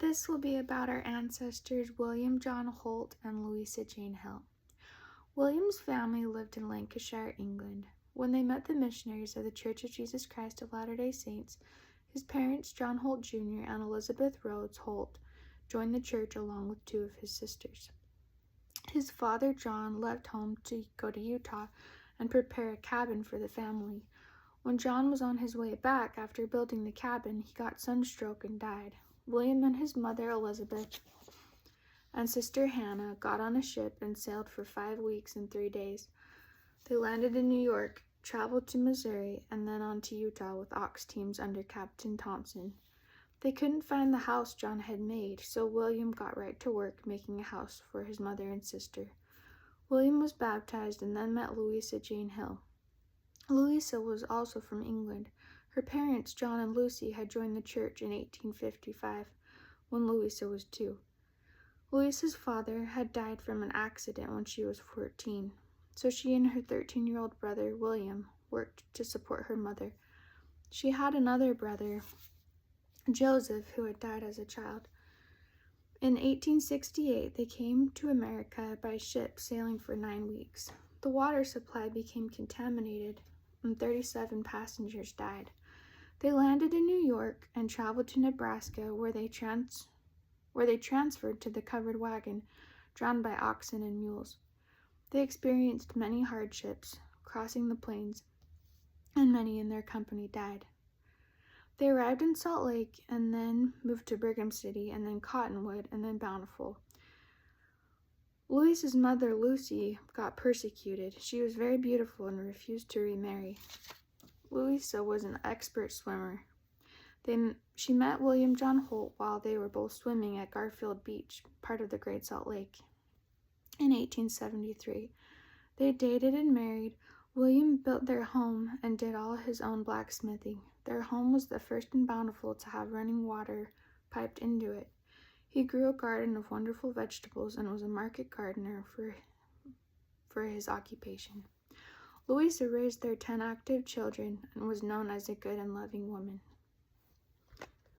This will be about our ancestors William John Holt and Louisa Jane Hill. William's family lived in Lancashire, England. When they met the missionaries of the Church of Jesus Christ of Latter-day Saints, his parents, John Holt Jr. and Elizabeth Rhodes Holt, joined the church along with two of his sisters. His father, John, left home to go to Utah and prepare a cabin for the family. When John was on his way back after building the cabin, he got sunstroke and died. William and his mother, Elizabeth, and sister Hannah got on a ship and sailed for 5 weeks and 3 days. They landed in New York, traveled to Missouri, and then on to Utah with ox teams under Captain Thompson. They couldn't find the house John had made, so William got right to work making a house for his mother and sister. William was baptized and then met Louisa Jane Hill. Louisa was also from England. Her parents, John and Lucy, had joined the church in 1855, when Louisa was 2. Louisa's father had died from an accident when she was 14, so she and her 13-year-old brother, William, worked to support her mother. She had another brother, Joseph, who had died as a child. In 1868, they came to America by ship sailing for 9 weeks. The water supply became contaminated, and 37 passengers died. They landed in New York and traveled to Nebraska, where they transferred to the covered wagon drawn by oxen and mules. They experienced many hardships crossing the plains, and many in their company died. They arrived in Salt Lake and then moved to Brigham City and then Cottonwood and then Bountiful. Louisa's mother, Lucy, got persecuted. She was very beautiful and refused to remarry. Louisa was an expert swimmer. She met William John Holt while they were both swimming at Garfield Beach, part of the Great Salt Lake. In 1873, they dated and married. William built their home and did all his own blacksmithing. Their home was the first in Bountiful to have running water piped into it. He grew a garden of wonderful vegetables and was a market gardener for his occupation. Louisa raised their 10 active children and was known as a good and loving woman.